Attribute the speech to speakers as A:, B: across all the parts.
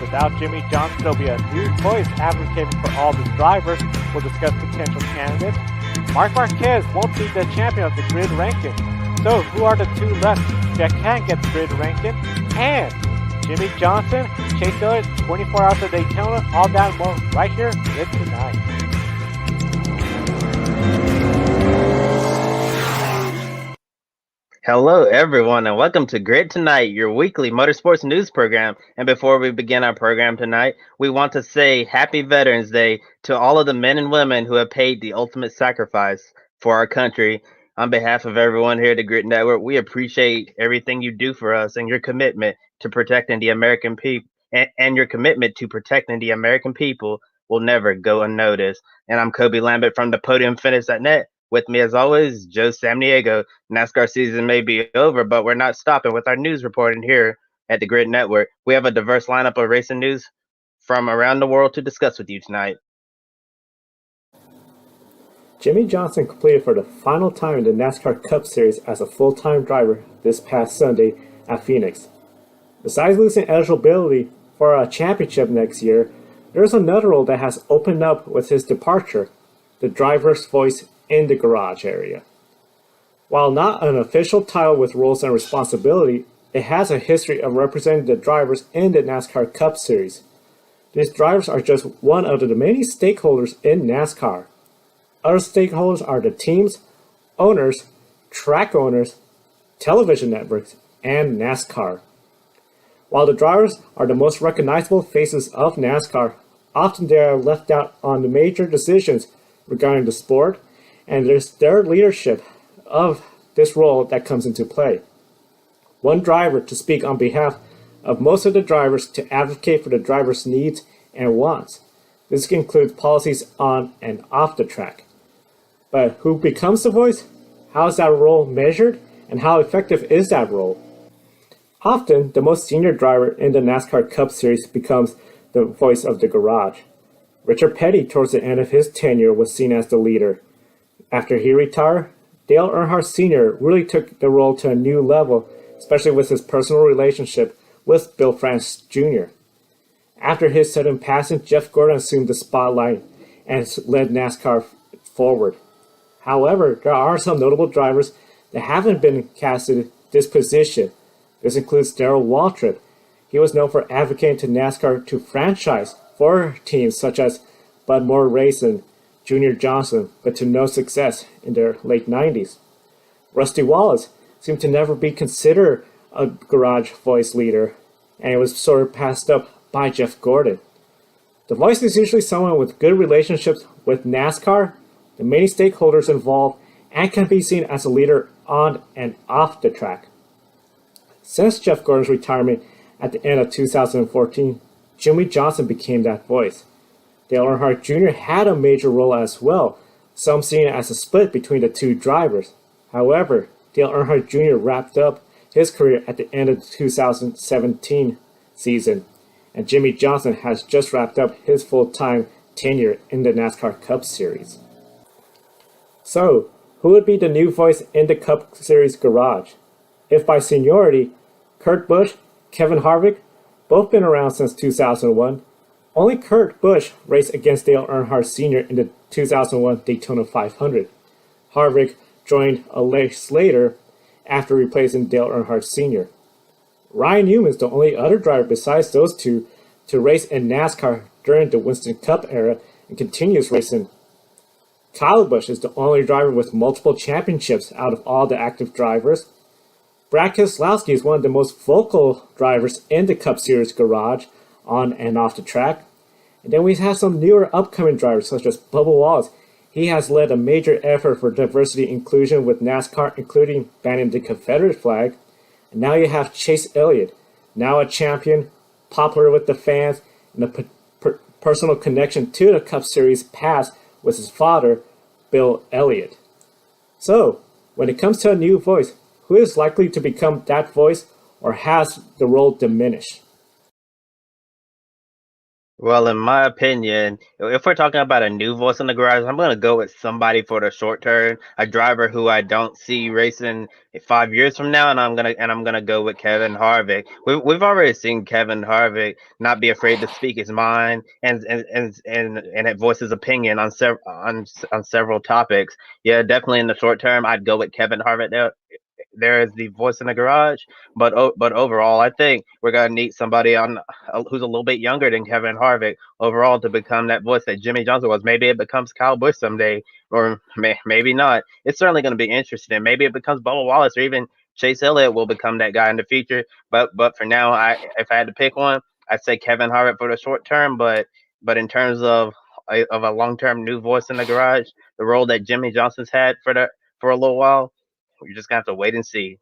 A: Without Jimmie Johnson, there'll be a new voice advocating for all the drivers. We'll discuss potential candidates. Marc Marquez won't be the champion of the grid ranking. So who are the two left that can get the grid ranking? And Jimmie Johnson, Chase Elliott, 24 Hours of Daytona, all that and more right here with Tonight.
B: Hello, everyone, and welcome to Grid Tonight, your weekly motorsports news program. And before we begin our program tonight, we want to say Happy Veterans Day to all of the men and women who have paid the ultimate sacrifice for our country. On behalf of everyone here at the Grid Network, we appreciate everything you do for us and your commitment to protecting the American people, and your commitment to protecting the American people will never go unnoticed. And I'm Kobe Lambert from the podiumfinish.net. With me, as always, Joe Samniego. NASCAR season may be over, but we're not stopping with our news reporting here at the Grid Network. We have a diverse lineup of racing news from around the world to discuss with you tonight.
C: Jimmie Johnson completed for the final time in the NASCAR Cup Series as a full-time driver this past Sunday at Phoenix. Besides losing eligibility for a championship next year, there's another role that has opened up with his departure: the driver's voice in the garage area. While not an official title with roles and responsibility, it has a history of representing the drivers in the NASCAR Cup Series. These drivers are just one of the many stakeholders in NASCAR. Other stakeholders are the teams, owners, track owners, television networks, and NASCAR. While the drivers are the most recognizable faces of NASCAR, often they are left out on the major decisions regarding the sport, and there's their leadership of this role that comes into play. One driver to speak on behalf of most of the drivers to advocate for the drivers' needs and wants. This includes policies on and off the track. But who becomes the voice? How is that role measured? And how effective is that role? Often, the most senior driver in the NASCAR Cup Series becomes the voice of the garage. Richard Petty, towards the end of his tenure, was seen as the leader. After he retired, Dale Earnhardt Sr. really took the role to a new level, especially with his personal relationship with Bill France Jr. After his sudden passing, Jeff Gordon assumed the spotlight and led NASCAR forward. However, there are some notable drivers that haven't been casted this position. This includes Darrell Waltrip. He was known for advocating to NASCAR to franchise for teams such as Bud Moore Racing, Junior Johnson, but to no success in their late 90s. Rusty Wallace seemed to never be considered a garage voice leader, and it was sort of passed up by Jeff Gordon. The voice is usually someone with good relationships with NASCAR, the many stakeholders involved, and can be seen as a leader on and off the track. Since Jeff Gordon's retirement at the end of 2014, Jimmie Johnson became that voice. Dale Earnhardt Jr. had a major role as well, some seeing it as a split between the two drivers. However, Dale Earnhardt Jr. wrapped up his career at the end of the 2017 season, and Jimmie Johnson has just wrapped up his full-time tenure in the NASCAR Cup Series. So, who would be the new voice in the Cup Series garage? If by seniority, Kurt Busch, Kevin Harvick, both been around since 2001. Only Kurt Busch raced against Dale Earnhardt Sr. in the 2001 Daytona 500. Harvick joined a race later after replacing Dale Earnhardt Sr. Ryan Newman is the only other driver besides those two to race in NASCAR during the Winston Cup era and continues racing. Kyle Busch is the only driver with multiple championships out of all the active drivers. Brad Keselowski is one of the most vocal drivers in the Cup Series garage, on and off the track. And then we have some newer upcoming drivers such as Bubba Wallace. He has led a major effort for diversity inclusion with NASCAR, including banning the Confederate flag. And now you have Chase Elliott, now a champion, popular with the fans, and a personal connection to the Cup Series past with his father, Bill Elliott. So, when it comes to a new voice, who is likely to become that voice, or has the role diminished?
B: Well, in my opinion, if we're talking about a new voice in the garage, I'm gonna go with somebody for the short term, a driver who I don't see racing 5 years from now, and I'm gonna go with Kevin Harvick. We've already seen Kevin Harvick not be afraid to speak his mind and voice his opinion on several topics. Yeah, definitely in the short term, I'd go with Kevin Harvick there is the voice in the garage. But overall, I think we're gonna need somebody on who's a little bit younger than Kevin Harvick overall to become that voice that Jimmie Johnson was. Maybe it becomes Kyle Busch someday, or maybe not. It's certainly going to be interesting. Maybe it becomes Bubba Wallace, or even Chase Elliott will become that guy in the future. But for now, if I had to pick one, I'd say Kevin Harvick for the short term. But in terms of a long term new voice in the garage, the role that Jimmie Johnson's had for a little while, you're just gonna have to wait and see.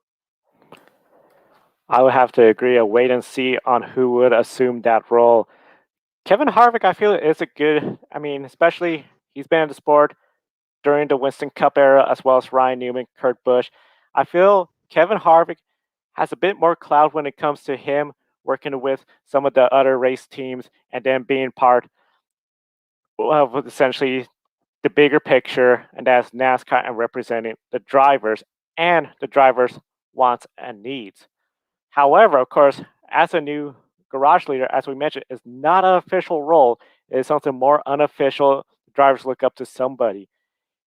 A: I would have to agree. A wait and see on who would assume that role. Kevin Harvick, I feel, is a good. I mean, especially he's been in the sport during the Winston Cup era, as well as Ryan Newman, Kurt Busch. I feel Kevin Harvick has a bit more clout when it comes to him working with some of the other race teams and then being part of essentially the bigger picture, and that's NASCAR and representing the drivers and the drivers' wants and needs. However, of course, as a new garage leader, as we mentioned, is not an official role. It is something more unofficial. Drivers look up to somebody.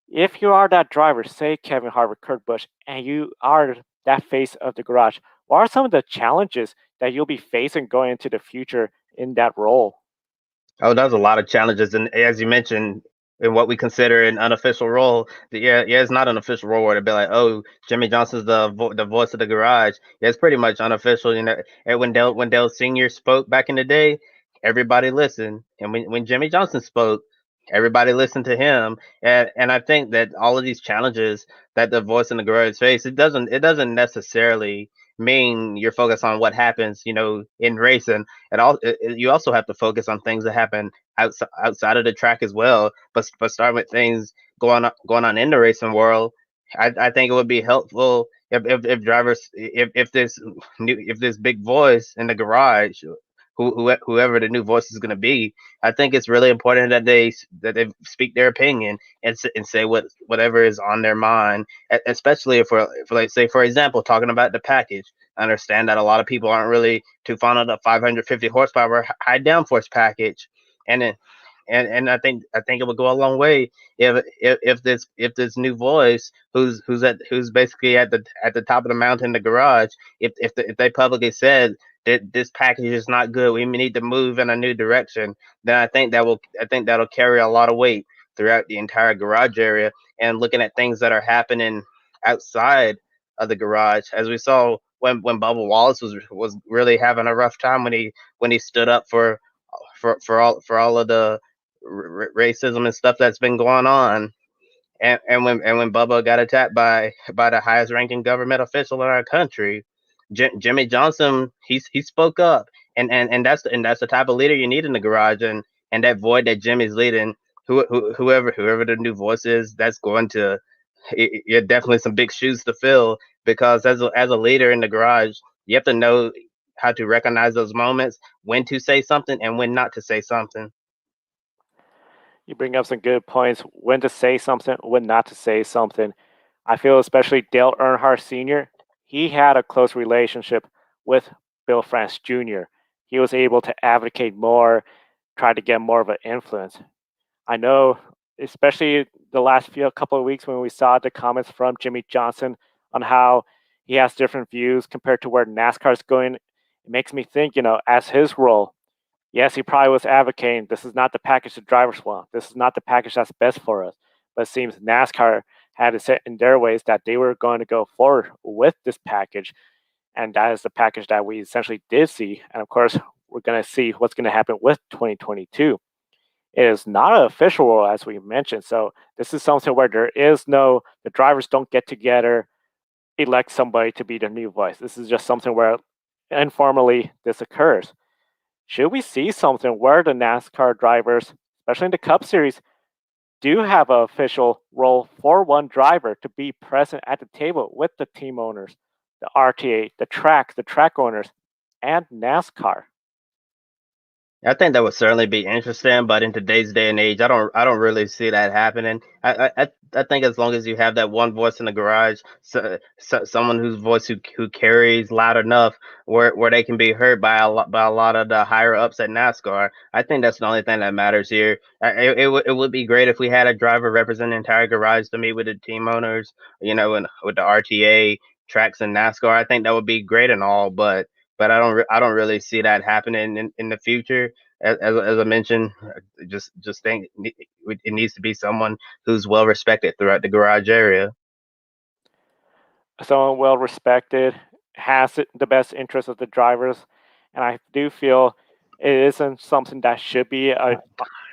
A: If you are that driver, say Kevin Harvick, Kurt Busch, and you are that face of the garage, what are some of the challenges that you'll be facing going into the future in that role?
B: Oh, there's a lot of challenges, and as you mentioned, in what we consider an unofficial role, yeah, it's not an official role where to be like, oh, Jimmie Johnson's the voice of the garage. Yeah, it's pretty much unofficial. And when Dale Senior spoke back in the day, everybody listened, and when Jimmie Johnson spoke, everybody listened to him. And I think that all of these challenges that the voice in the garage face, it doesn't necessarily mean you're focused on what happens, in racing. You also have to focus on things that happen outside of the track as well. But starting with things going on in the racing world, I think it would be helpful if drivers if this big voice in the garage, whoever the new voice is going to be, I think it's really important that they speak their opinion and say whatever is on their mind, especially if like say for example talking about the package. I understand that a lot of people aren't really too fond of the 550 horsepower high downforce package, and it, and I think it would go a long way if this new voice who's basically at the top of the mountain, the garage, if they publicly said that this package is not good, we need to move in a new direction, then I think that'll carry a lot of weight throughout the entire garage area. And looking at things that are happening outside of the garage, as we saw when Bubba Wallace was really having a rough time when he stood up for all of the racism and stuff that's been going on, and when Bubba got attacked by the highest ranking government official in our country, Jimmie Johnson, he spoke up, and that's the type of leader you need in the garage, and that void that Jimmy's leading, whoever the new voice is, that's going to you're definitely some big shoes to fill, because as a leader in the garage, you have to know how to recognize those moments, when to say something and when not to say something.
A: You bring up some good points when to say something, when not to say something. I feel especially Dale Earnhardt Sr., he had a close relationship with Bill France Jr. He was able to advocate more, try to get more of an influence. I know, especially the last few couple of weeks when we saw the comments from Jimmie Johnson on how he has different views compared to where NASCAR is going, it makes me think, as his role, yes, he probably was advocating this is not the package the drivers want. This is not the package that's best for us. But it seems NASCAR had it set in their ways that they were going to go forward with this package. And that is the package that we essentially did see. And of course, we're going to see what's going to happen with 2022. It is not an official rule, as we mentioned. So this is something where the drivers don't get together, elect somebody to be the new voice. This is just something where informally this occurs. Should we see something where the NASCAR drivers, especially in the Cup Series, do have an official role for one driver to be present at the table with the team owners, the RTA, the track owners, and NASCAR?
B: I think that would certainly be interesting, but in today's day and age, I don't really see that happening. I think as long as you have that one voice in the garage, someone whose voice who carries loud enough where they can be heard by a lot of the higher ups at NASCAR. I think that's the only thing that matters here. It would be great if we had a driver represent the entire garage to meet with the team owners, and with the RTA tracks in NASCAR. I think that would be great and all, but I don't really see that happening in the future. As I mentioned, just think it needs to be someone who's well respected throughout the garage area.
A: Someone well respected, has the best interest of the drivers, and I do feel it isn't something that should be a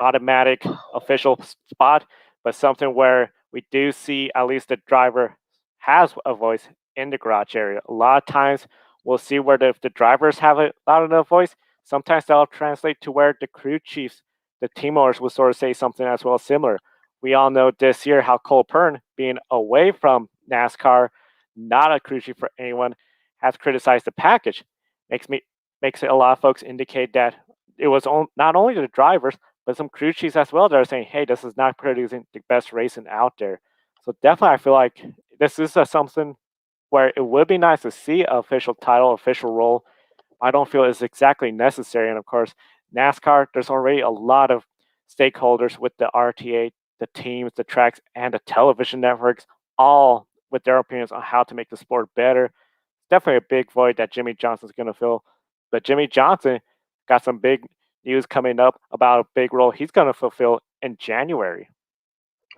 A: automatic official spot, but something where we do see at least the driver has a voice in the garage area. A lot of times we'll see where the drivers have a loud enough voice. Sometimes that'll translate to where the crew chiefs, the team owners, will sort of say something as well similar. We all know this year how Cole Pern, being away from NASCAR, not a crew chief for anyone, has criticized the package. Makes it a lot of folks indicate that it was not only the drivers but some crew chiefs as well that are saying, "Hey, this is not producing the best racing out there." So definitely, I feel like this is something where it would be nice to see an official title, official role. I don't feel it's exactly necessary, and of course, NASCAR. There's already a lot of stakeholders with the RTA, the teams, the tracks, and the television networks, all with their opinions on how to make the sport better. Definitely a big void that Jimmie Johnson's going to fill. But Jimmie Johnson got some big news coming up about a big role he's going to fulfill in January.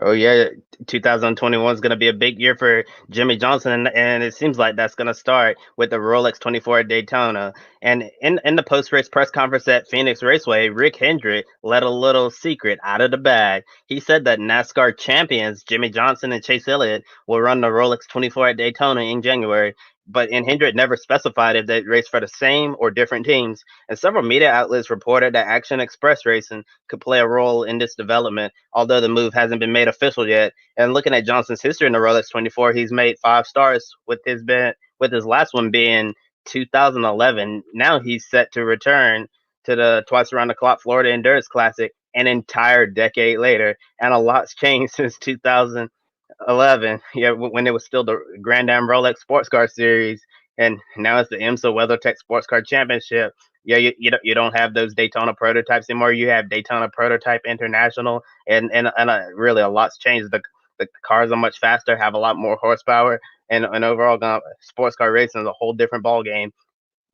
B: Oh yeah, 2021 is going to be a big year for Jimmie Johnson, and it seems like that's going to start with the Rolex 24 at Daytona. And in the post race press conference at Phoenix Raceway, Rick Hendrick let a little secret out of the bag. He said that NASCAR champions Jimmie Johnson and Chase Elliott will run the Rolex 24 at Daytona in January. But Hendrick never specified if they race for the same or different teams. And several media outlets reported that Action Express Racing could play a role in this development, although the move hasn't been made official yet. And looking at Johnson's history in the Rolex 24, he's made 5 stars with his last one being 2011. Now he's set to return to the twice around the clock Florida Endurance Classic an entire decade later, and a lot's changed since 2011. Yeah, when it was still the Grand Am Rolex Sports Car Series, and now it's the IMSA WeatherTech Sports Car Championship. Yeah, you don't have those Daytona prototypes anymore. You have Daytona Prototype International, and really a lot's changed. The cars are much faster, have a lot more horsepower, and overall, sports car racing is a whole different ball game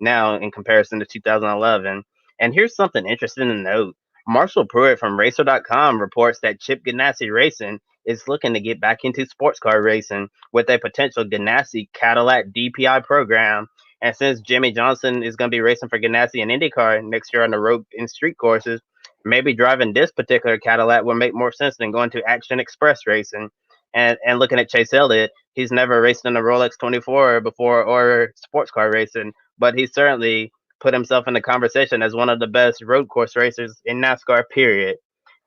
B: now in comparison to 2011. And here's something interesting to note. Marshall Pruitt from Racer.com reports that Chip Ganassi Racing is looking to get back into sports car racing with a potential Ganassi Cadillac DPI program. And since Jimmie Johnson is going to be racing for Ganassi and IndyCar next year on the road and street courses, maybe driving this particular Cadillac will make more sense than going to Action Express Racing. And looking at Chase Elliott, he's never raced in a Rolex 24 before or sports car racing, but he certainly put himself in the conversation as one of the best road course racers in NASCAR, period.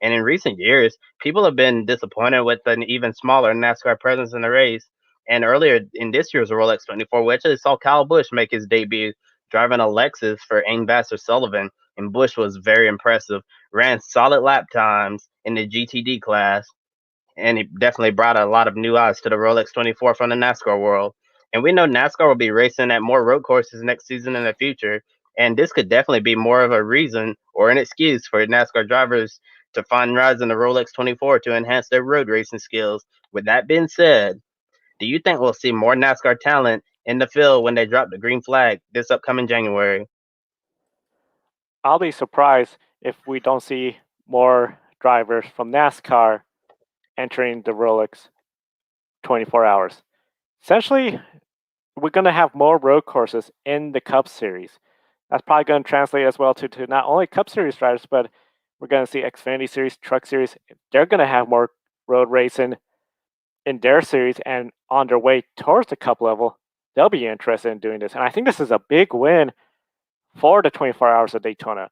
B: And in recent years, people have been disappointed with an even smaller NASCAR presence in the race. And earlier in this year's Rolex 24, we actually saw Kyle Busch make his debut driving a Lexus for Aim Vassar Sullivan. And Busch was very impressive, ran solid lap times in the GTD class, and he definitely brought a lot of new eyes to the Rolex 24 from the NASCAR world. And we know NASCAR will be racing at more road courses next season in the future, and this could definitely be more of a reason or an excuse for NASCAR drivers to find rides in the Rolex 24 to enhance their road racing skills. With that being said, do you think we'll see more NASCAR talent in the field when they drop the green flag this upcoming January?
A: I'll be surprised if we don't see more drivers from NASCAR entering the Rolex 24 hours. Essentially, we're going to have more road courses in the Cup Series. That's probably going to translate as well to not only Cup Series drivers, but we're going to see Xfinity Series, Truck Series. They're going to have more road racing in their series and on their way towards the Cup level. They'll be interested in doing this. And I think this is a big win for the 24 Hours of Daytona.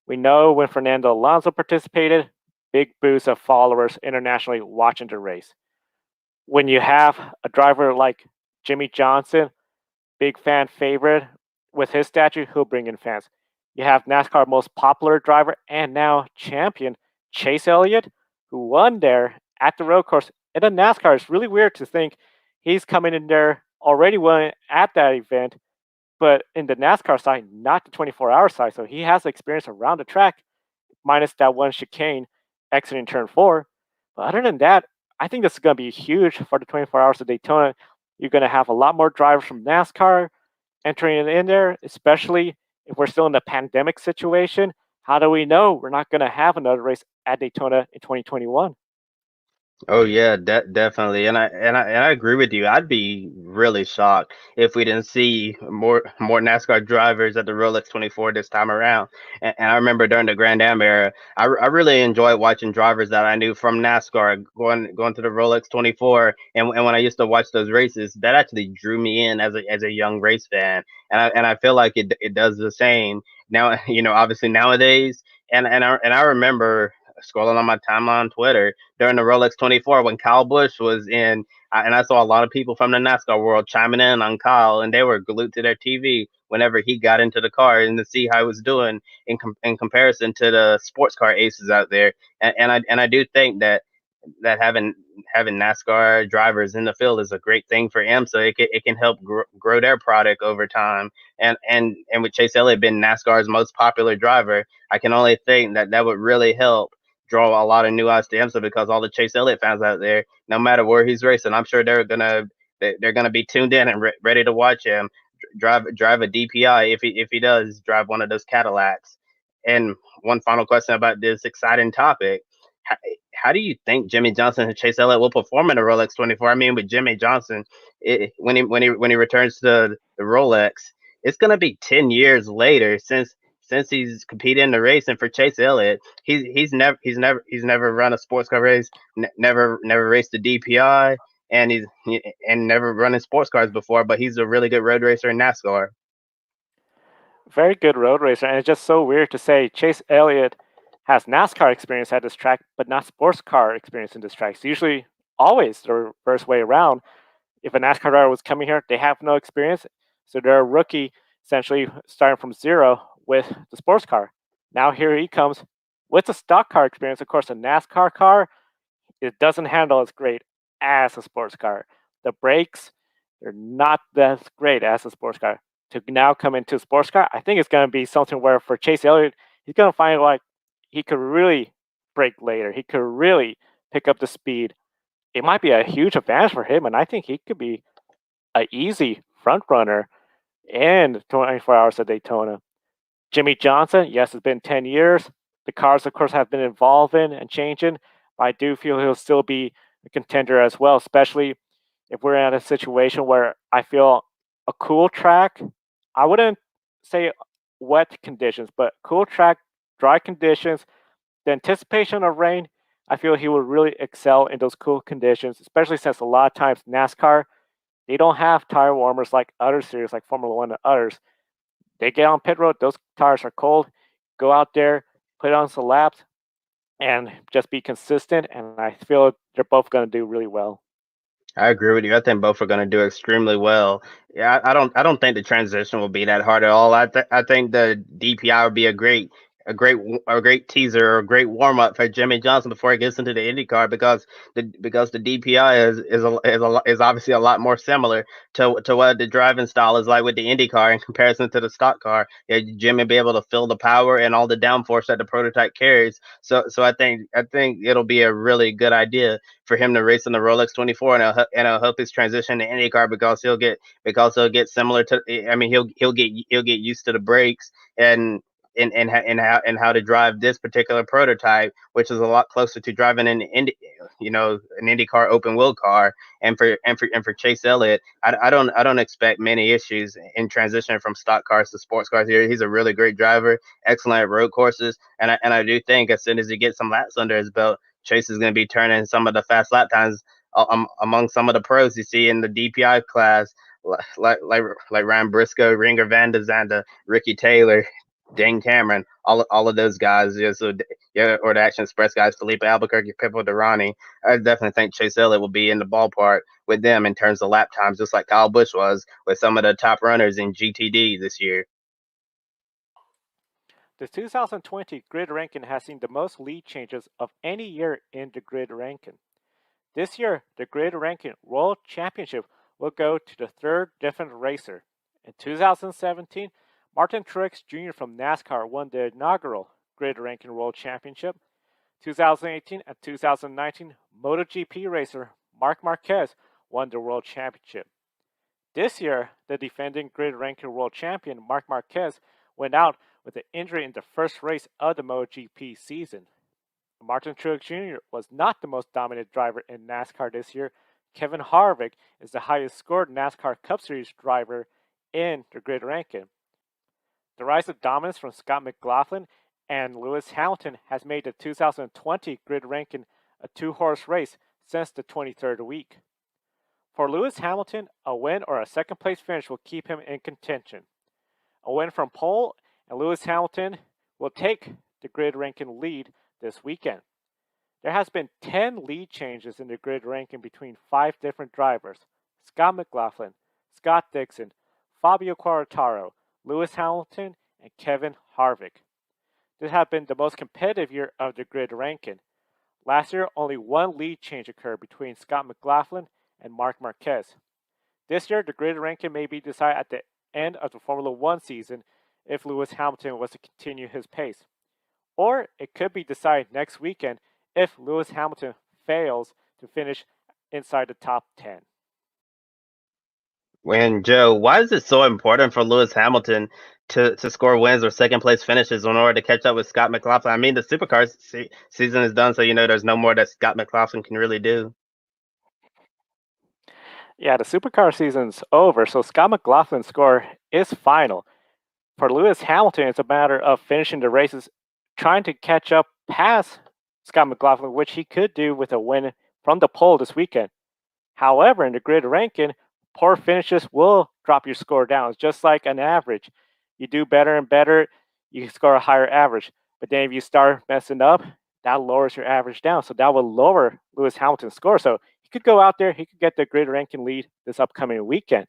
A: We know when Fernando Alonso participated, big boost of followers internationally watching the race. When you have a driver like Jimmie Johnson, big fan favorite with his statue, he'll bring in fans. You have NASCAR most popular driver and now champion, Chase Elliott, who won there at the road course. And the NASCAR is really weird to think he's coming in there already winning at that event, but in the NASCAR side, not the 24-hour side. So he has experience around the track, minus that one chicane exiting turn four. But other than that, I think this is going to be huge for the 24 hours of Daytona. You're going to have a lot more drivers from NASCAR entering in there, especially if we're still in the pandemic situation. How do we know we're not going to have another race at Daytona in 2021?
B: Oh yeah, definitely, and I agree with you. I'd be really shocked if we didn't see more NASCAR drivers at the Rolex 24 this time around. And I remember during the Grand Am era, I really enjoyed watching drivers that I knew from NASCAR going to the Rolex 24. And when I used to watch those races, that actually drew me in as a young race fan. And I feel like it does the same now. Obviously nowadays. And I remember scrolling on my timeline on Twitter during the Rolex 24 when Kyle Busch was in, and I saw a lot of people from the NASCAR world chiming in on Kyle, and they were glued to their TV whenever he got into the car and to see how he was doing in comparison to the sports car aces out there. And I do think that having NASCAR drivers in the field is a great thing for him. So it can help grow their product over time. And with Chase Elliott being NASCAR's most popular driver, I can only think that would really help draw a lot of new eyes to him. So because all the Chase Elliott fans out there, no matter where he's racing, I'm sure they're gonna be tuned in and ready to watch him drive a DPI if he does drive one of those Cadillacs. And one final question about this exciting topic: how, how do you think Jimmie Johnson and Chase Elliott will perform in the Rolex 24? I mean, with Jimmie Johnson, when he returns to the Rolex, it's gonna be 10 years later since he's competed in the race. And for Chase Elliott, he's never run a sports car race, never raced a DPI, and never run in sports cars before. But he's a really good road racer in NASCAR.
A: Very good road racer, and it's just so weird to say Chase Elliott has NASCAR experience at this track, but not sports car experience in this track. It's usually always the reverse way around. If a NASCAR driver was coming here, they have no experience, so they're a rookie, essentially starting from zero with the sports car. Now here he comes with the stock car experience. Of course, a NASCAR car, it doesn't handle as great as a sports car. The brakes, they're not that great as a sports car. To now come into a sports car, I think it's going to be something where for Chase Elliott, he's going to find like he could really brake later. He could really pick up the speed. It might be a huge advantage for him, and I think he could be an easy front runner in 24 hours of Daytona. Jimmie Johnson, yes, it's been 10 years. The cars, of course, have been evolving and changing, but I do feel he'll still be a contender as well, especially if we're in a situation where I feel a cool track, I wouldn't say wet conditions, but cool track, dry conditions, the anticipation of rain, I feel he would really excel in those cool conditions, especially since a lot of times NASCAR, they don't have tire warmers like other series, like Formula One and others. They get on pit road, those tires are cold. Go out there, put on some laps, and just be consistent. And I feel they're both going to do really well.
B: I agree with you. I think both are going to do extremely well. Yeah, I don't think the transition will be that hard at all. I think the DPI would be a great teaser or a great warm up for Jimmie Johnson before he gets into the IndyCar, because the DPI is obviously a lot more similar to what the driving style is like with the IndyCar in comparison to the stock car. Yeah, Jimmy be able to feel the power and all the downforce that the prototype carries. So I think it'll be a really good idea for him to race in the Rolex 24, and it'll help his transition to IndyCar, because he'll get similar to. I mean, he'll get used to the brakes and how to drive this particular prototype, which is a lot closer to driving an IndyCar open wheel car. And for Chase Elliott, I don't expect many issues in transitioning from stock cars to sports cars. Here, he's a really great driver, excellent at road courses, and I do think as soon as he gets some laps under his belt, Chase is going to be turning some of the fast lap times among some of the pros you see in the DPI class, like Ryan Briscoe, Ringer Van de Zanda, Ricky Taylor, Dane Cameron, all of those guys. Yeah, so yeah, or the Action Express guys, Felipe Albuquerque, Pippo Durrani. I definitely think Chase Elliott will be in the ballpark with them in terms of lap times, just like Kyle Busch was with some of the top runners in GTD this year.
A: The 2020 grid ranking has seen the most lead changes of any year in the grid ranking. This year, the grid ranking World Championship will go to the third different racer. In 2017, Martin Truex Jr. from NASCAR won the inaugural grid ranking World Championship. 2018 and 2019, MotoGP racer Marc Marquez won the World Championship. This year, the defending grid ranking world champion Marc Marquez went out with an injury in the first race of the MotoGP season. Martin Truex Jr. was not the most dominant driver in NASCAR this year. Kevin Harvick is the highest scored NASCAR Cup Series driver in the grid ranking. The rise of dominance from Scott McLaughlin and Lewis Hamilton has made the 2020 grid ranking a two-horse race since the 23rd week. For Lewis Hamilton, a win or a second-place finish will keep him in contention. A win from pole, and Lewis Hamilton will take the grid ranking lead this weekend. There has been 10 lead changes in the grid ranking between 5 different drivers: Scott McLaughlin, Scott Dixon, Fabio Quartararo, Lewis Hamilton, and Kevin Harvick. This has been the most competitive year of the grid ranking. Last year, only one lead change occurred between Scott McLaughlin and Marc Marquez. This year, the grid ranking may be decided at the end of the Formula One season if Lewis Hamilton was to continue his pace. Or it could be decided next weekend if Lewis Hamilton fails to finish inside the top 10.
B: And Joe, why is it so important for Lewis Hamilton to score wins or second place finishes in order to catch up with Scott McLaughlin? I mean, the Supercars season is done, so there's no more that Scott McLaughlin can really do.
A: Yeah, the Supercar season's over, so Scott McLaughlin's score is final. For Lewis Hamilton, it's a matter of finishing the races, trying to catch up past Scott McLaughlin, which he could do with a win from the pole this weekend. However, in the grid ranking, poor finishes will drop your score down. It's just like an average. You do better and better, you score a higher average. But then if you start messing up, that lowers your average down. So that will lower Lewis Hamilton's score. So he could go out there, he could get the grid ranking lead this upcoming weekend.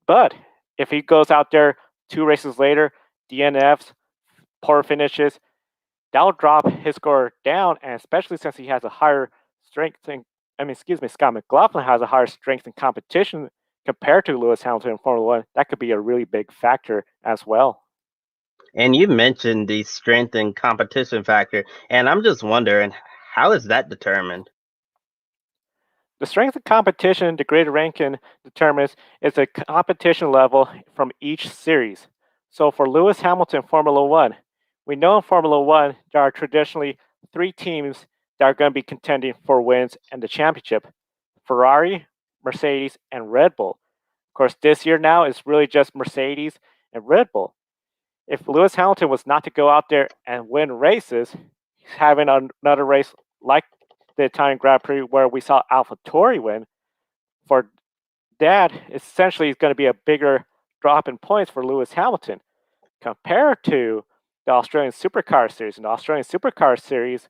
A: But if he goes out there 2 races later, DNFs, poor finishes, that'll drop his score down, and especially since he has a higher strength Scott McLaughlin has a higher strength and competition compared to Lewis Hamilton in Formula One. That could be a really big factor as well.
B: And you mentioned the strength and competition factor, and I'm just wondering, how is that determined?
A: The strength of competition the grid ranking determines is the competition level from each series. So for Lewis Hamilton Formula One, we know in Formula One there are traditionally 3 teams that are going to be contending for wins and the championship: Ferrari, Mercedes, and Red Bull. Of course, this year now it's really just Mercedes and Red Bull. If Lewis Hamilton was not to go out there and win races, he's having another race like the Italian Grand Prix where we saw AlphaTauri win. For that, essentially, it's going to be a bigger drop in points for Lewis Hamilton compared to the Australian Supercar Series. In the Australian Supercar Series,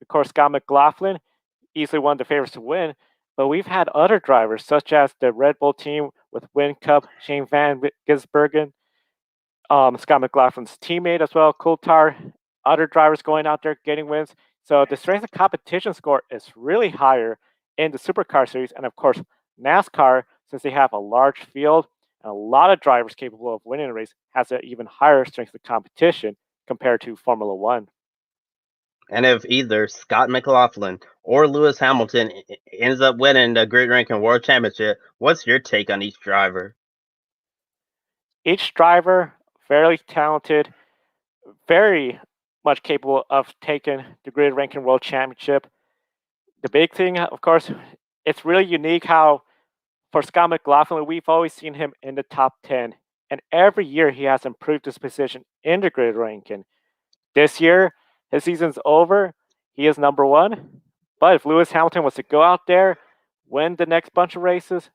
A: of course, Scott McLaughlin easily one of the favorites to win, but we've had other drivers such as the Red Bull team with Whincup, Shane Van Gisbergen, Scott McLaughlin's teammate as well, Coulthard, other drivers going out there getting wins. So the strength of competition score is really higher in the Supercar Series, and of course NASCAR, since they have a large field and a lot of drivers capable of winning a race, has an even higher strength of competition compared to Formula One.
B: And if either Scott McLaughlin or Lewis Hamilton ends up winning the grid ranking world championship, what's your take on each driver?
A: Each driver, very talented, very much capable of taking the grid ranking world championship. The big thing, of course, it's really unique how for Scott McLaughlin, we've always seen him in the top 10. And every year he has improved his position in the grid ranking. This year, his season's over. He is number 1. But if Lewis Hamilton was to go out there, win the next bunch of races,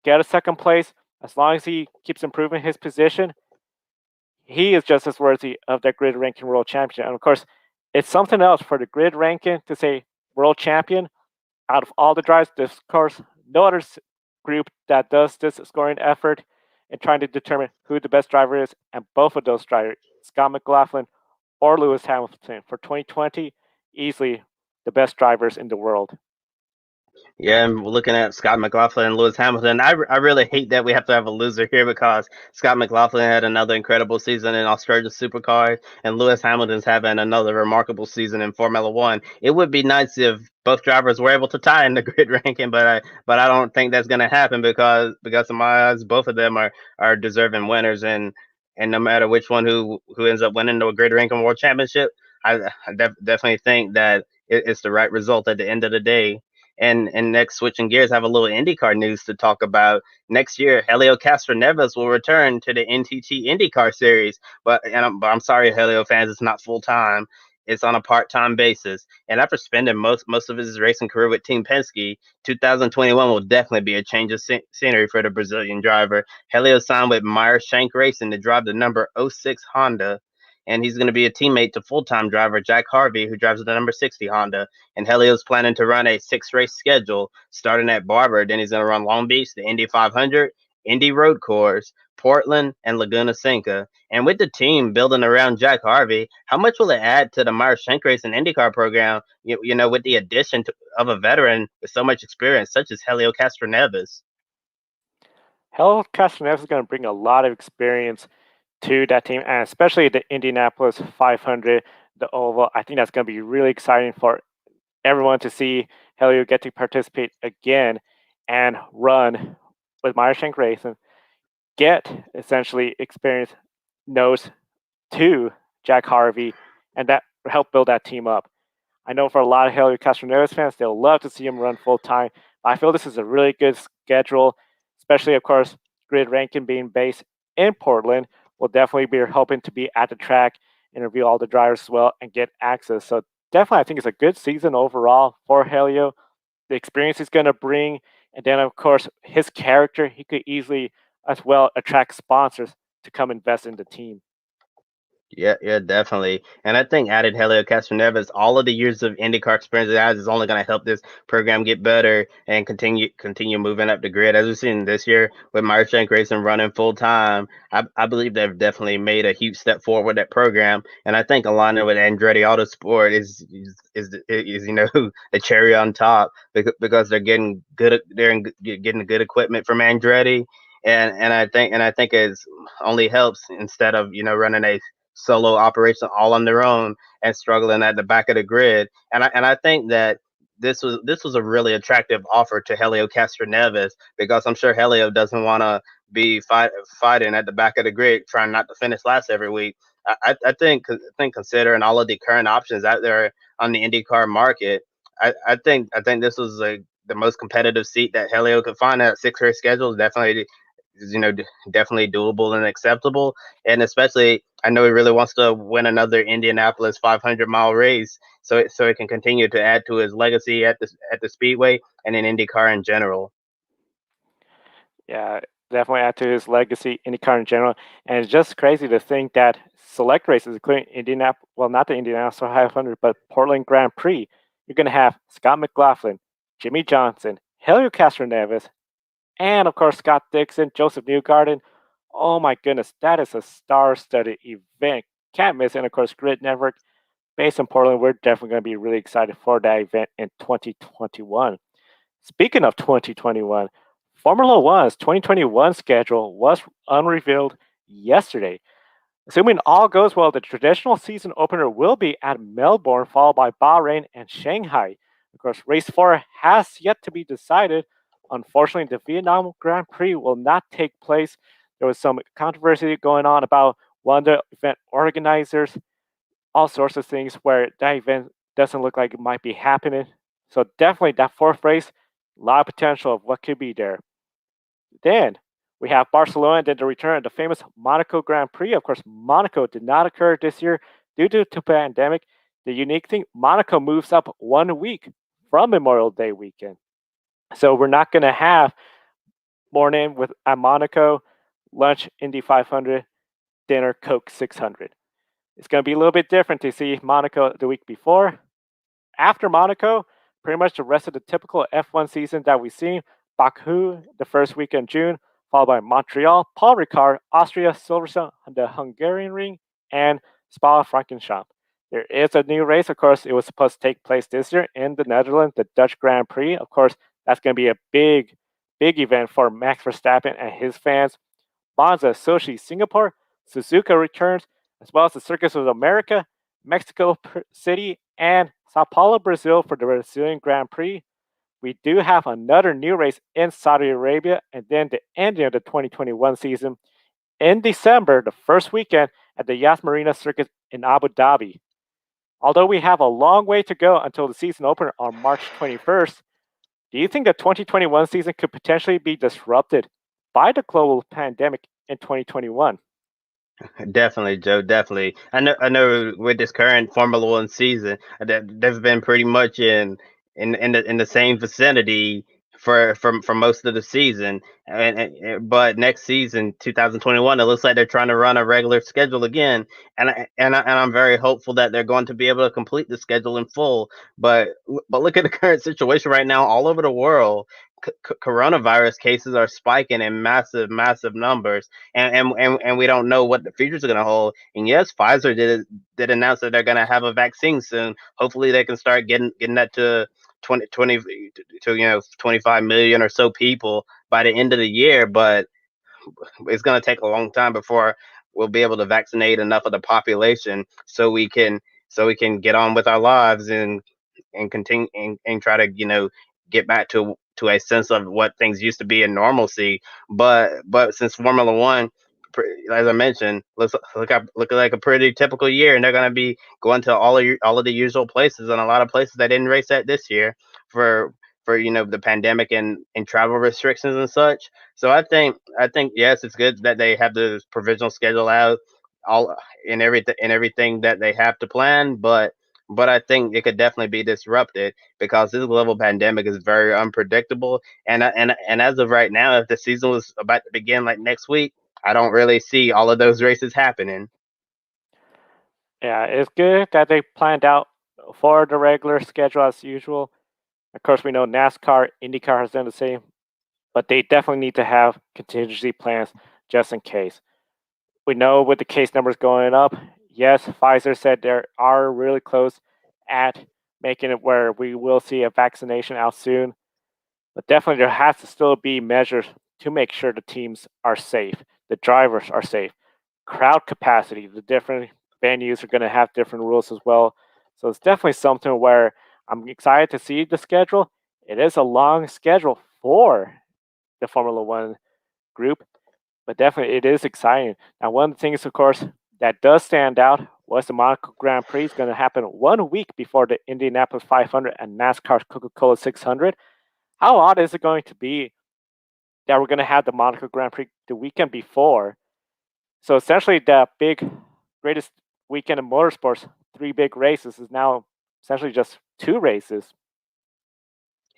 A: get a second place, as long as he keeps improving his position, he is just as worthy of that grid ranking world championship. And of course, it's something else for the grid ranking to say world champion. Out of all the drivers, there's of course no other group that does this scoring effort and trying to determine who the best driver is. And both of those drivers, Scott McLaughlin or Lewis Hamilton. For 2020, easily the best drivers in the world.
B: Yeah, and we're looking at Scott McLaughlin and Lewis Hamilton. I really hate that we have to have a loser here because Scott McLaughlin had another incredible season in Australia Supercar, and Lewis Hamilton's having another remarkable season in Formula One. It would be nice if both drivers were able to tie in the grid ranking, but I don't think that's going to happen because in my eyes, both of them are deserving winners, and no matter which one who ends up winning the grid ranking world championship, I definitely think that it's the right result at the end of the day. And next, switching gears, have a little IndyCar news to talk about. Next year, Helio Castroneves will return to the NTT IndyCar Series, but I'm sorry, Helio fans, it's not full time. It's on a part-time basis, and after spending most of his racing career with Team Penske, 2021 will definitely be a change of scenery for the Brazilian driver. Helio signed with Meyer Shank Racing to drive the number '06 Honda, and he's going to be a teammate to full-time driver Jack Harvey, who drives the number 60 Honda. And Helio's planning to run a 6-race schedule starting at Barber. Then he's going to run Long Beach, the Indy 500, Indy Road Course, Portland, and Laguna Seca. And with the team building around Jack Harvey, how much will it add to the Meyer Shank Race and IndyCar program, with the addition of a veteran with so much experience, such as Helio Castroneves?
A: Helio Castroneves is going to bring a lot of experience to that team, and especially the Indianapolis 500, the Oval. I think that's going to be really exciting for everyone to see Helio get to participate again and run with Meyer Shank Racing, get essentially experience nose to Jack Harvey, and that help build that team up. I know for a lot of Helio Castroneves fans, they'll love to see him run full time. I feel this is a really good schedule, especially, of course, grid ranking being based in Portland. We'll definitely be hoping to be at the track, interview all the drivers as well, and get access. So definitely, I think it's a good season overall for Helio. The experience he's going to bring, and then of course his character, he could easily as well attract sponsors to come invest in the team.
B: Yeah, definitely. And I think added Helio Castroneves, all of the years of IndyCar experience it has is only going to help this program get better and continue moving up the grid. As we've seen this year with Marchand Grayson running full time, I believe they've definitely made a huge step forward with that program. And I think aligning with Andretti Autosport is the cherry on top because they're getting getting good equipment from Andretti. And I think it only helps instead of running a solo operation all on their own and struggling at the back of the grid. And I think that this was a really attractive offer to Helio Castroneves because I'm sure Helio doesn't want to be fighting at the back of the grid trying not to finish last every week. I think considering all of the current options out there on the IndyCar market, I think this was the most competitive seat that Helio could find at 6-race schedule. Definitely doable and acceptable. And especially, I know he really wants to win another Indianapolis 500-mile race, so it can continue to add to his legacy at the Speedway and in IndyCar in general.
A: Yeah, definitely add to his legacy in the car in general. And it's just crazy to think that select races, including Indianapolis, well, not the Indianapolis 500, but Portland Grand Prix, you're going to have Scott McLaughlin, Jimmie Johnson, Helio Castroneves, and of course Scott Dixon, Joseph Newgarden. Oh my goodness, that is a star-studded event. Can't miss it. And of course, Grid Network based in Portland. We're definitely going to be really excited for that event in 2021. Speaking of 2021, Formula One's 2021 schedule was unrevealed yesterday. Assuming all goes well, the traditional season opener will be at Melbourne, followed by Bahrain and Shanghai. Of course, race 4 has yet to be decided. Unfortunately, the Vietnam Grand Prix will not take place. There was some controversy going on about one of the event organizers, all sorts of things where that event doesn't look like it might be happening. So definitely that fourth race, a lot of potential of what could be there. Then we have Barcelona, then the return of the famous Monaco Grand Prix. Of course, Monaco did not occur this year due to the pandemic. The unique thing, Monaco moves up 1 week from Memorial Day weekend. So we're not going to have morning with at Monaco, lunch Indy 500, dinner Coke 600. It's going to be a little bit different to see Monaco the week before. After Monaco, pretty much the rest of the typical F1 season that we've seen. Baku the first week in June, followed by Montreal, Paul Ricard, Austria, Silverstone, the Hungarian Ring, and Spa Francorchamps. There is a new race. Of course, it was supposed to take place this year in the Netherlands, the Dutch Grand Prix. Of course, that's going to be a big event for Max Verstappen and his fans. Monza, Sochi, Singapore, Suzuka returns, as well as the Circus of America, Mexico City, and Sao Paulo, Brazil for the Brazilian Grand Prix. We do have another new race in Saudi Arabia, and then the ending of the 2021 season in December, the first weekend at the Yas Marina Circuit in Abu Dhabi. Although we have a long way to go until the season opener on March 21st, do you think the 2021 season could potentially be disrupted by the global pandemic in 2021?
B: Definitely, Joe. Definitely. I know. With this current Formula One season, that they've been pretty much in the same vicinity for most of the season. But next season, 2021, it looks like they're trying to run a regular schedule again, and I'm very hopeful that they're going to be able to complete the schedule in full. But look at the current situation right now, all over the world. Coronavirus cases are spiking in massive numbers, and we don't know what the future is going to hold. And yes, Pfizer did announce that they're going to have a vaccine soon. Hopefully, they can start getting that to 20 to 25 million or so people by the end of the year. But it's going to take a long time before we'll be able to vaccinate enough of the population so we can get on with our lives and continue and try to get back to a sense of what things used to be in normalcy. But since Formula One, as I mentioned, look like a pretty typical year, and they're going to be going to all of the usual places, and a lot of places that didn't race at this year for the pandemic and travel restrictions and such. So I think yes, it's good that they have the provisional schedule out, all and everything that they have to plan, but I think it could definitely be disrupted because this global pandemic is very unpredictable. And as of right now, if the season was about to begin like next week, I don't really see all of those races happening.
A: Yeah, it's good that they planned out for the regular schedule as usual. Of course, we know NASCAR, IndyCar has done the same, but they definitely need to have contingency plans just in case. We know with the case numbers going up, yes, Pfizer said they are really close at making it where we will see a vaccination out soon. But definitely there has to still be measures to make sure the teams are safe, the drivers are safe, crowd capacity, the different venues are going to have different rules as well. So it's definitely something where I'm excited to see the schedule. It is a long schedule for the Formula One group, but definitely it is exciting. Now, one of the things, of course, that does stand out was the Monaco Grand Prix is going to happen 1 week before the Indianapolis 500 and NASCAR Coca-Cola 600. How odd is it going to be that we're going to have the Monaco Grand Prix the weekend before? So essentially, the greatest weekend in motorsports, three big races, is now essentially just two races.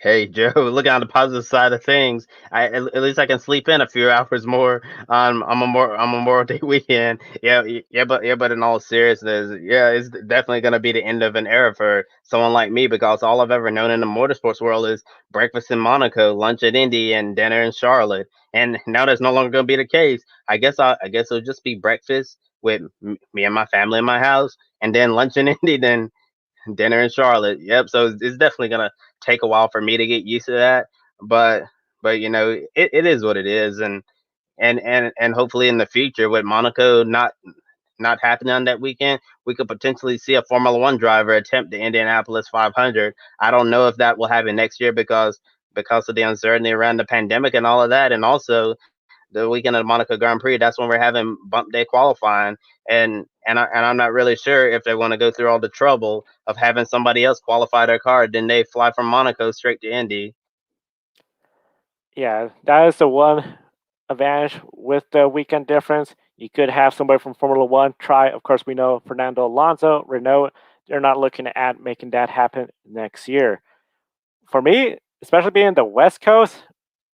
B: Hey Joe, looking on the positive side of things, at least I can sleep in a few hours more on Memorial Day weekend. Yeah, but in all seriousness, yeah, it's definitely gonna be the end of an era for someone like me because all I've ever known in the motorsports world is breakfast in Monaco, lunch at Indy, and dinner in Charlotte. And now that's no longer gonna be the case. I guess it'll just be breakfast with me and my family in my house, and then lunch in Indy, then dinner in Charlotte. Yep. So it's definitely gonna take a while for me to get used to that. But it is what it is, and hopefully in the future with Monaco not happening on that weekend, we could potentially see a Formula One driver attempt the Indianapolis 500. I don't know if that will happen next year because of the uncertainty around the pandemic and all of that, and also the weekend of the Monaco Grand Prix. That's when we're having bump day qualifying, and I'm not really sure if they want to go through all the trouble of having somebody else qualify their car, then they fly from Monaco straight to Indy.
A: Yeah, that is the one advantage with the weekend difference. You could have somebody from Formula One try. Of course, we know Fernando Alonso, Renault, they're not looking at making that happen next year. For me, especially being the West Coast,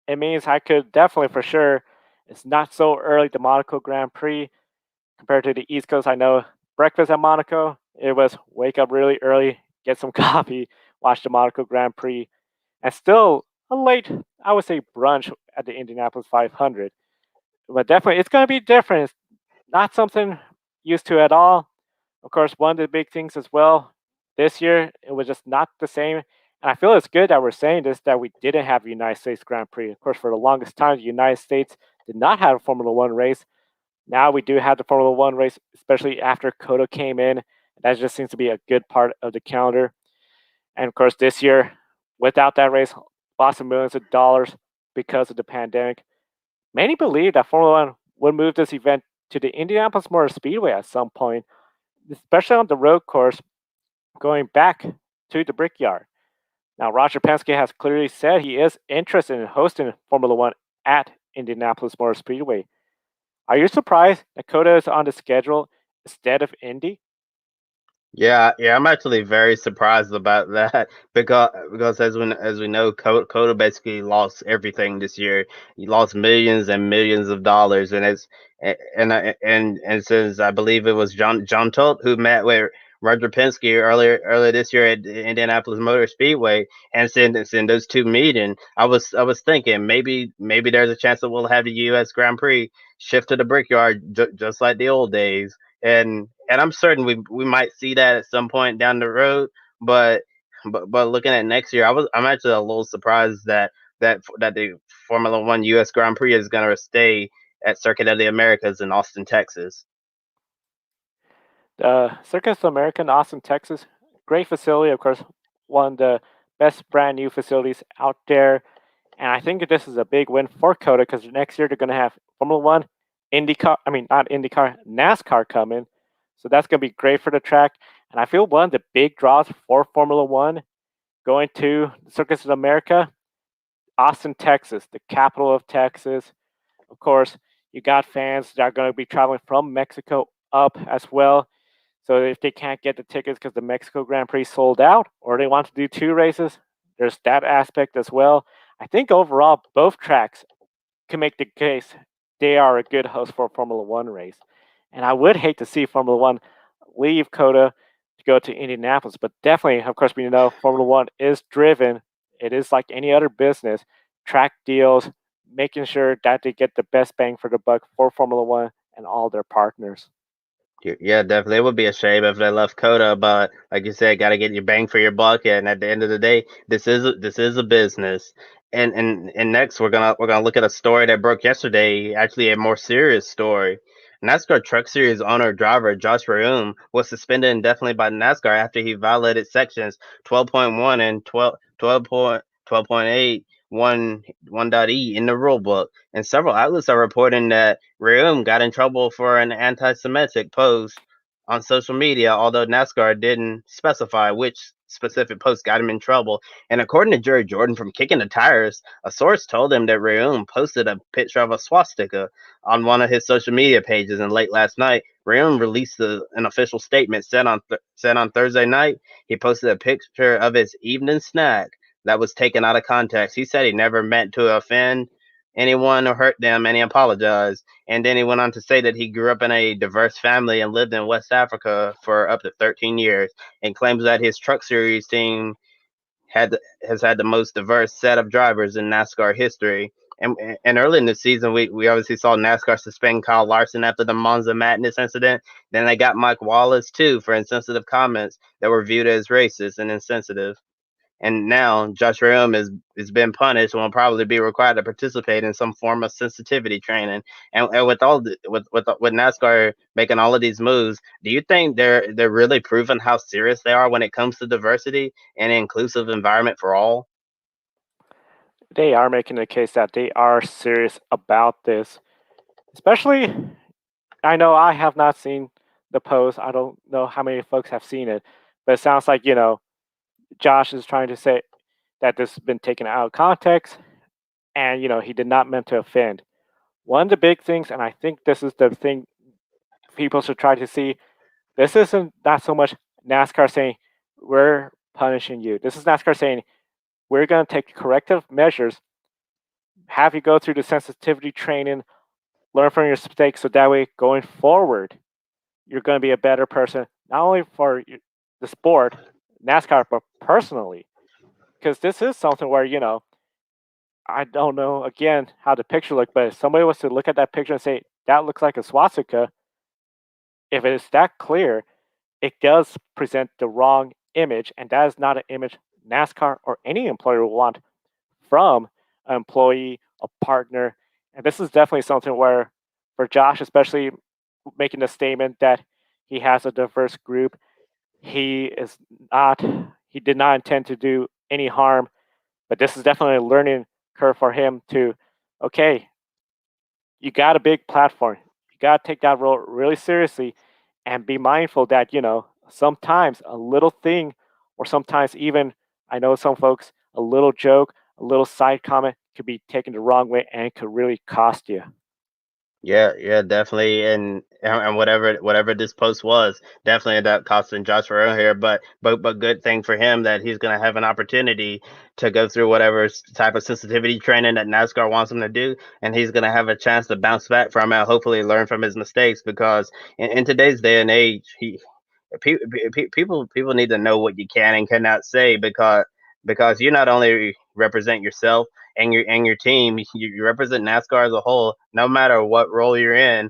A: it means I could definitely for sure. It's not so early the Monaco Grand Prix compared to the East Coast. I know breakfast at Monaco, it was wake up really early, get some coffee, watch the Monaco Grand Prix, and still a late, I would say, brunch at the Indianapolis 500. But definitely, it's going to be different. It's not something used to at all. Of course, one of the big things as well this year, it was just not the same. And I feel it's good that we're saying this, that we didn't have a United States Grand Prix. Of course, for the longest time, the United States did not have a Formula One race. Now we do have the Formula One race, especially after Coda came in. That just seems to be a good part of the calendar. And of course, this year, without that race, lost millions of dollars because of the pandemic. Many believe that Formula One would move this event to the Indianapolis Motor Speedway at some point, especially on the road course going back to the Brickyard. Now, Roger Penske has clearly said he is interested in hosting Formula One at Indianapolis Motor Speedway. Are you surprised that Coda is on the schedule instead of Indy?
B: Yeah, I'm actually very surprised about that because as we know, Coda basically lost everything this year. He lost millions and millions of dollars, and and since I believe it was John Todt who met with Roger Penske earlier this year at the Indianapolis Motor Speedway, and since in those two meeting, I was thinking maybe there's a chance that we'll have the U.S. Grand Prix shift to the Brickyard just like the old days, and I'm certain we might see that at some point down the road. But but looking at next year, I'm actually a little surprised that the Formula One U.S. Grand Prix is going to stay at Circuit of the Americas in Austin, Texas.
A: Circus American, Austin, Texas, great facility, of course, one of the best brand new facilities out there. And I think this is a big win for Coda because next year they're going to have Formula One, IndyCar, I mean, not IndyCar, NASCAR coming. So that's going to be great for the track. And I feel one of the big draws for Formula One going to Circus of America, Austin, Texas, the capital of Texas. Of course, you got fans that are going to be traveling from Mexico up as well. So if they can't get the tickets because the Mexico Grand Prix sold out, or they want to do two races, there's that aspect as well. I think overall, both tracks can make the case they are a good host for a Formula One race. And I would hate to see Formula One leave Coda to go to Indianapolis, but definitely, of course, we know Formula One is driven. It is like any other business, track deals, making sure that they get the best bang for the buck for Formula One and all their partners.
B: Yeah, definitely. It would be a shame if they left Coda, but like you said, got to get your bang for your buck. And at the end of the day, this is a business. And next, we're gonna look at a story that broke yesterday. Actually, a more serious story. NASCAR Truck Series owner driver Josh Reaume was suspended indefinitely by NASCAR after he violated sections 12.1 and 12.8 1.e in the rulebook. And several outlets are reporting that Reaume got in trouble for an anti-Semitic post on social media, although NASCAR didn't specify which specific post got him in trouble. And according to Jerry Jordan from Kicking the Tires, a source told him that Reaume posted a picture of a swastika on one of his social media pages, and late last night, Reaume released an official statement. Said on Thursday night, he posted a picture of his evening snack that was taken out of context. He said he never meant to offend anyone or hurt them, and he apologized. And then he went on to say that he grew up in a diverse family and lived in West Africa for up to 13 years, and claims that his Truck Series team had has had the most diverse set of drivers in NASCAR history. And early in the season, we obviously saw NASCAR suspend Kyle Larson after the Monza Madness incident. Then they got Mike Wallace too for insensitive comments that were viewed as racist and insensitive. And now Josh Ram is been punished and will probably be required to participate in some form of sensitivity training. And with all with NASCAR making all of these moves, do you think they're really proving how serious they are when it comes to diversity and an inclusive environment for all?
A: They are making the case that they are serious about this. Especially, I know I have not seen the post. I don't know how many folks have seen it, but it sounds like, Josh is trying to say that this has been taken out of context and, he did not meant to offend. One of the big things, and I think this is the thing people should try to see, this isn't not so much NASCAR saying, we're punishing you. This is NASCAR saying, we're going to take corrective measures, have you go through the sensitivity training, learn from your mistakes so that way going forward, you're going to be a better person, not only for the sport, NASCAR, but personally. Because this is something where, I don't know, again, how the picture looked, but if somebody was to look at that picture and say, that looks like a swastika, if it is that clear, it does present the wrong image, and that is not an image NASCAR or any employer will want from an employee, a partner. And this is definitely something where, for Josh, especially making the statement that he has a diverse group, he is not, he did not intend to do any harm, but this is definitely a learning curve for him to, okay, you got a big platform. You got to take that role really seriously and be mindful that, sometimes a little thing, or sometimes even, I know some folks, a little joke, a little side comment could be taken the wrong way and could really cost you.
B: Yeah, yeah, definitely, and whatever this post was, definitely ended up costing Josh Farrell here. But good thing for him that he's gonna have an opportunity to go through whatever type of sensitivity training that NASCAR wants him to do, and he's gonna have a chance to bounce back from it. Hopefully, learn from his mistakes because in today's day and age, people need to know what you can and cannot say because you not only represent yourself and your team, you represent NASCAR as a whole. No matter what role you're in,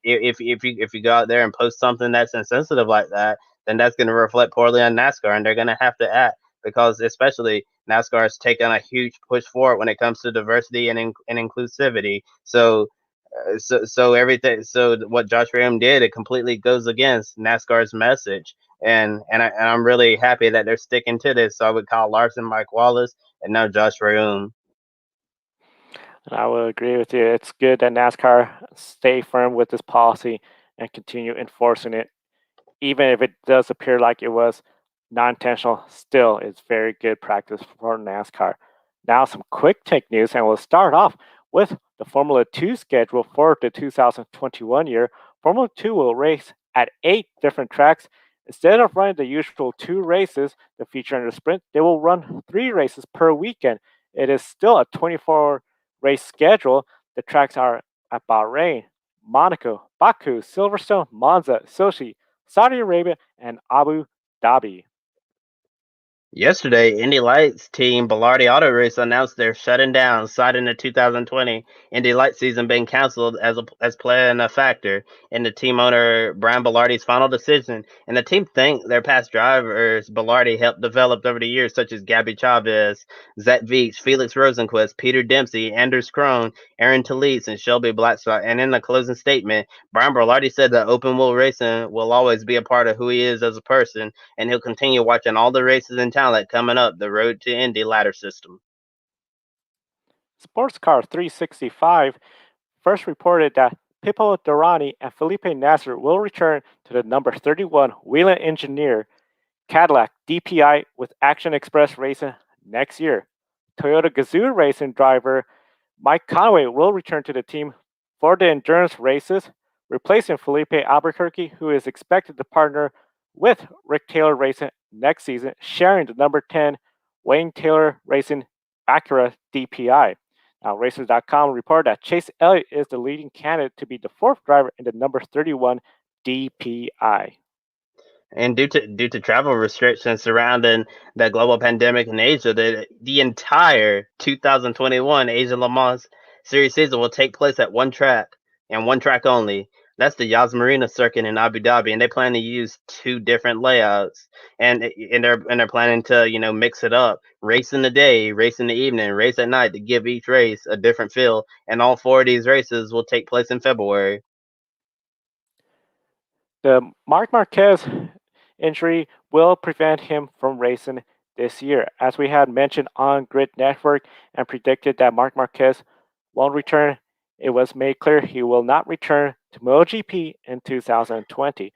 B: if you go out there and post something that's insensitive like that, then that's going to reflect poorly on NASCAR, and they're going to have to act because especially NASCAR has taken a huge push forward when it comes to diversity and inclusivity. So everything. So what Josh Graham did, it completely goes against NASCAR's message, and I'm really happy that they're sticking to this. So I would call Larson Mike Wallace and now Josh Graham.
A: And I will agree with you. It's good that NASCAR stay firm with this policy and continue enforcing it, even if it does appear like it was non-intentional. Still, it's very good practice for NASCAR. Now, some quick take news, and we'll start off with the Formula 2 schedule for the 2021 year. Formula 2 will race at 8 different tracks. Instead of running the usual 2 races that feature in the sprint, they will run 3 races per weekend. It is still a 24 race schedule. The tracks are at Bahrain, Monaco, Baku, Silverstone, Monza, Sochi, Saudi Arabia, and Abu Dhabi.
B: Yesterday, Indy Lights team Bilardi Auto Race announced they're shutting down, citing the 2020 Indy Lights season being canceled as playing a factor in the team owner Brian Bilardi's final decision. And the team think their past drivers Bilardi helped develop over the years, such as Gabby Chavez, Zach Veach, Felix Rosenquist, Peter Dempsey, Anders Krohn, Aaron Talese, and Shelby Blackstock. And in the closing statement, Brian Bilardi said that open wheel racing will always be a part of who he is as a person, and he'll continue watching all the races and talent coming up the Road to Indy ladder system.
A: Sports Car 365 first reported that Pippo Durrani and Felipe Nasser will return to the number 31 Whelen Engineer Cadillac DPI with Action Express Racing next year. Toyota Gazoo Racing driver Mike Conway will return to the team for the endurance races, replacing Felipe Albuquerque, who is expected to partner with Rick Taylor Racing next season, sharing the number 10 Wayne Taylor Racing Acura DPI. Now, Racers.com report that Chase Elliott is the leading candidate to be the 4th driver in the number 31 DPI.
B: And due to travel restrictions surrounding the global pandemic in Asia, the entire 2021 Asia Le Mans Series season will take place at one track and one track only. That's the Yas Marina circuit in Abu Dhabi, and they plan to use 2 different layouts, and they're planning to mix it up, race in the day, race in the evening, race at night to give each race a different feel. And all 4 of these races will take place in February.
A: The Mark Marquez injury will prevent him from racing this year. As we had mentioned on Grid Network and predicted that Mark Marquez won't return, it was made clear he will not return to MotoGP in 2020.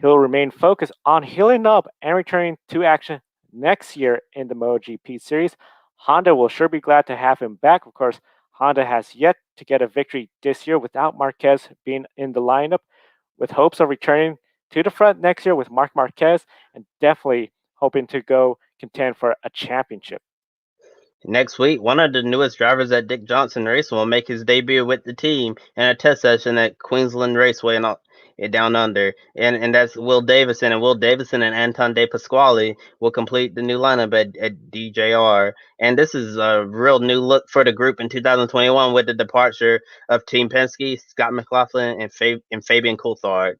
A: He'll remain focused on healing up and returning to action next year in the MotoGP series. Honda will sure be glad to have him back. Of course, Honda has yet to get a victory this year without Marquez being in the lineup, with hopes of returning to the front next year with Mark Marquez and definitely hoping to go contend for a championship.
B: Next week, one of the newest drivers at Dick Johnson Racing will make his debut with the team in a test session at Queensland Raceway down under, and that's Will Davison. And Will Davison and Anton De Pasquale will complete the new lineup at DJR. And this is a real new look for the group in 2021 with the departure of Team Penske, Scott McLaughlin, and Fabian Coulthard.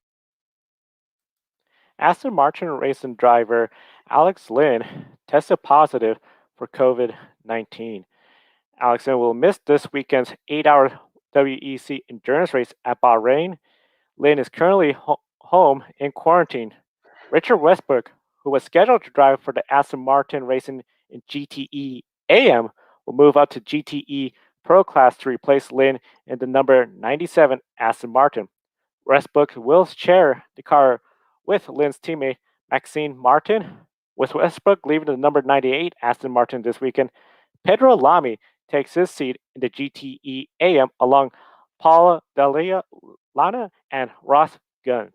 A: Aston Martin racing driver Alex Lynn tested positive for COVID 19. Alex Lynn will miss this weekend's 8-hour WEC endurance race at Bahrain. Lynn is currently home in quarantine. Richard Westbrook, who was scheduled to drive for the Aston Martin racing in GTE AM, will move up to GTE Pro Class to replace Lynn in the number 97 Aston Martin. Westbrook will share the car with Lynn's teammate Maxine Martin. With Westbrook leaving the number 98 Aston Martin this weekend, Pedro Lamy takes his seat in the GTE AM along Paul Dalia Lana and Ross Gunn.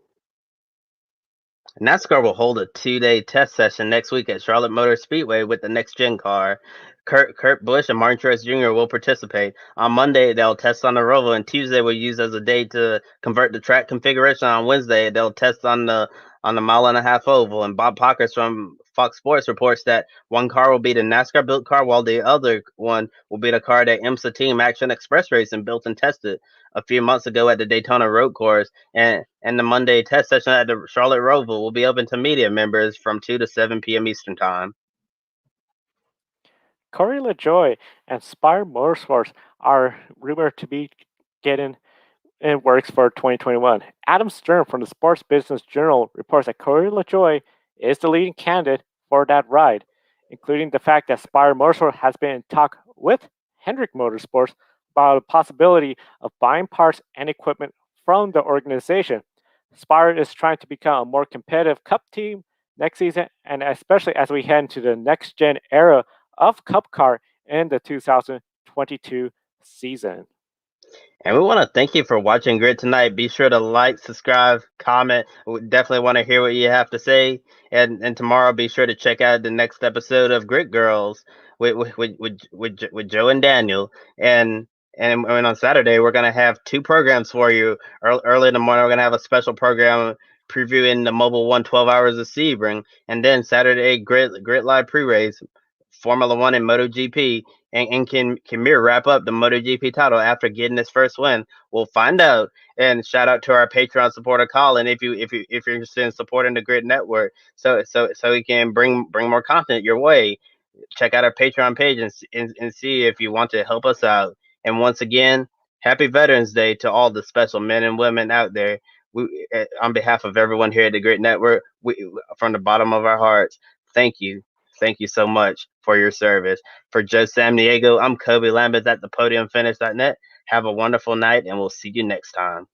B: NASCAR will hold a 2-day test session next week at Charlotte Motor Speedway with the next-gen car. Kurt Busch and Martin Truex Jr. will participate. On Monday, they'll test on the Roval, and Tuesday will use as a day to convert the track configuration. On Wednesday, they'll test on the mile-and-a-half oval. And Bob Pockers from Fox Sports reports that one car will be the NASCAR-built car, while the other one will be the car that IMSA Team Action Express Racing built and tested a few months ago at the Daytona Road Course. And the Monday test session at the Charlotte Roval will be open to media members from 2 to 7 p.m. Eastern Time.
A: Corey LaJoie and Spire Motorsports are rumored to be getting in works for 2021. Adam Stern from the Sports Business Journal reports that Corey LaJoie is the leading candidate for that ride, including the fact that Spire Motorsports has been in talk with Hendrick Motorsports about the possibility of buying parts and equipment from the organization. Spire is trying to become a more competitive Cup team next season, and especially as we head into the next gen era of Cup car in the 2022 season.
B: And we want to thank you for watching Grid tonight. Be sure to like, subscribe, comment. We definitely want to hear what you have to say. And tomorrow, be sure to check out the next episode of Grid Girls with Joe and Daniel. And on Saturday, we're going to have two programs for you. Early in the morning, we're going to have a special program previewing the Mobil 1 12 Hours of Sebring. And then Saturday, Grid Live pre-race, Formula 1 and MotoGP. And can Mir wrap up the MotoGP title after getting his first win? We'll find out. And shout out to our Patreon supporter Colin if you're interested in supporting the Grid Network, so we can bring more content your way. Check out our Patreon page and see if you want to help us out. And once again, Happy Veterans Day to all the special men and women out there. We, on behalf of everyone here at the Grid Network, from the bottom of our hearts, thank you. Thank you so much for your service. For Joe Samniego, I'm Kobe Lambeth at thepodiumfinish.net. Have a wonderful night, and we'll see you next time.